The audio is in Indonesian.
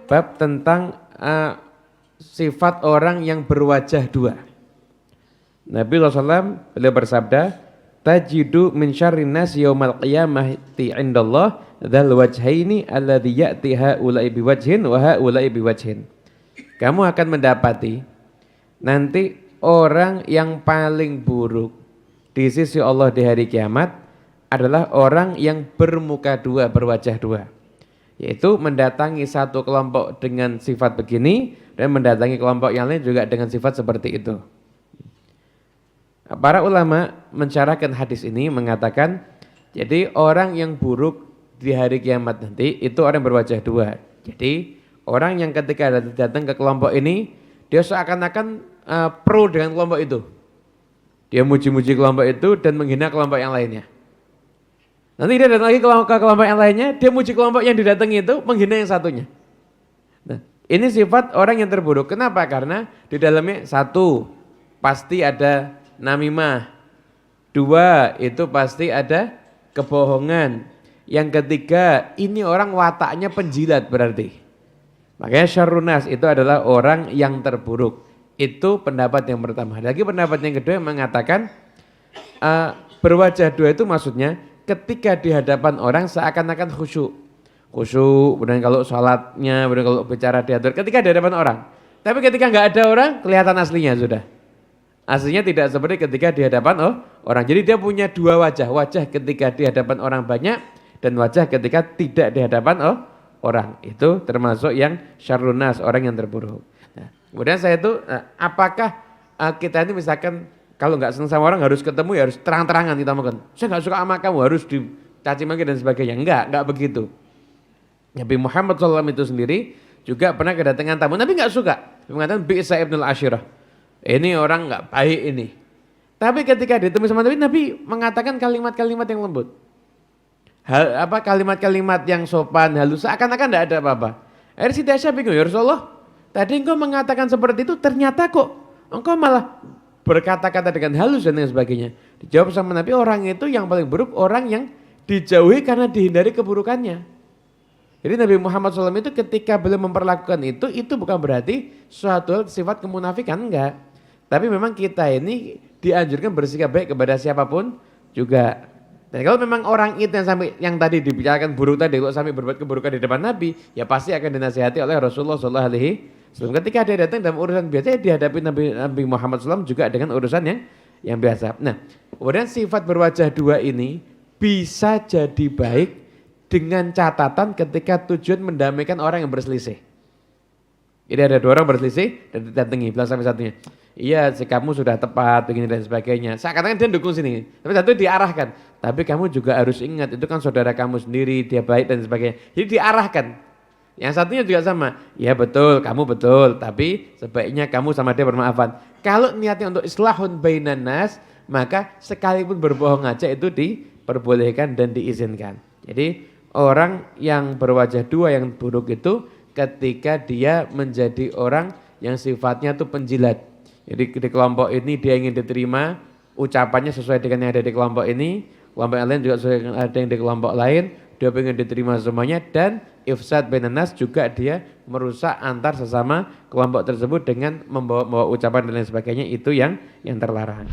bab tentang sifat orang yang berwajah dua. Nabi SAW beliau bersabda, tajidu min syarrin nas yaumal qiyamati indallah dzal wajhaini alladzi ya'ti haula'i biwajhin wa haula'i biwajhin. Kamu akan mendapati nanti orang yang paling buruk di sisi Allah di hari kiamat adalah orang yang bermuka dua, berwajah dua. Yaitu mendatangi satu kelompok dengan sifat begini dan mendatangi kelompok yang lain juga dengan sifat seperti itu. Para ulama mensyarahkan hadis ini mengatakan, jadi orang yang buruk di hari kiamat nanti itu orang berwajah dua. Jadi orang yang ketika datang ke kelompok ini, dia seakan-akan pro dengan kelompok itu. Dia muji-muji kelompok itu dan menghina kelompok yang lainnya. Nanti dia datang lagi ke kelompok yang lainnya, dia muji kelompok yang didatangi itu, menghina yang satunya. Nah, ini sifat orang yang terburuk. Kenapa? Karena di dalamnya satu, pasti ada namimah. Dua, itu pasti ada kebohongan. Yang ketiga, ini orang wataknya penjilat berarti. Makanya syarrunas itu adalah orang yang terburuk. Itu pendapat yang pertama. Lagi pendapat yang kedua yang mengatakan berwajah dua itu maksudnya ketika di hadapan orang seakan-akan khusyuk. Khusyuk, kemudian kalau sholatnya, kemudian kalau bicara diatur ketika di hadapan orang. Tapi ketika nggak ada orang, kelihatan aslinya sudah. Aslinya tidak seperti ketika di hadapan orang. Jadi dia punya dua wajah. Wajah ketika di hadapan orang banyak dan wajah ketika tidak di hadapan orang. Itu termasuk yang syarrunas, orang yang terburuk. Nah, kemudian saya itu, apakah kita ini misalkan kalau nggak senang sama orang harus ketemu ya harus terang-terangan kita makan. Saya nggak suka sama kamu, harus dicaci maki dan sebagainya. Enggak begitu. Nabi Muhammad SAW itu sendiri juga pernah kedatangan tamu. Nabi nggak suka. Dia mengatakan bi'sa ibnul ashirah. Ini orang nggak baik ini. Tapi ketika ditemui sama Nabi mengatakan kalimat-kalimat yang lembut. Kalimat-kalimat yang sopan, halus, seakan-akan tidak ada apa-apa. Akhirnya Siti Aisyah bingung, ya Rasulullah, tadi engkau mengatakan seperti itu, ternyata kok engkau malah berkata-kata dengan halus dan sebagainya. Dijawab sama Nabi, orang itu yang paling buruk, orang yang dijauhi karena dihindari keburukannya. Jadi Nabi Muhammad SAW itu ketika beliau memperlakukan itu bukan berarti suatu sifat kemunafikan, enggak. Tapi memang kita ini dianjurkan bersikap baik kepada siapapun juga. Dan kalau memang orang itu yang tadi dibicarakan buruk tadi, kalau sampai berbuat keburukan di depan Nabi, ya pasti akan dinasihati oleh Rasulullah SAW. Ketika dia datang dalam urusan biasa, dihadapi Nabi Muhammad SAW juga dengan urusan yang biasa. Nah, kemudian sifat berwajah dua ini bisa jadi baik dengan catatan ketika tujuan mendamaikan orang yang berselisih. Jadi ada dua orang berselisih dan didatangi, bilang sampai satunya, iya sikapmu sudah tepat, begini dan sebagainya. Seakan-akan dia dukung sini, tapi satu diarahkan. Tapi kamu juga harus ingat, itu kan saudara kamu sendiri, dia baik dan sebagainya. Jadi diarahkan. Yang satunya juga sama, ya betul, kamu betul, tapi sebaiknya kamu sama dia bermaafan. Kalau niatnya untuk islahun bainan nas, maka sekalipun berbohong aja itu diperbolehkan dan diizinkan. Jadi orang yang berwajah dua yang buruk itu ketika dia menjadi orang yang sifatnya itu penjilat. Jadi di kelompok ini dia ingin diterima, ucapannya sesuai dengan yang ada di kelompok ini, kelompok yang lain juga sesuai dengan ada yang di kelompok lain, dia ingin diterima semuanya dan ifsad bainan nas juga dia merusak antar sesama kelompok tersebut dengan membawa ucapan dan lain sebagainya, itu yang terlarang.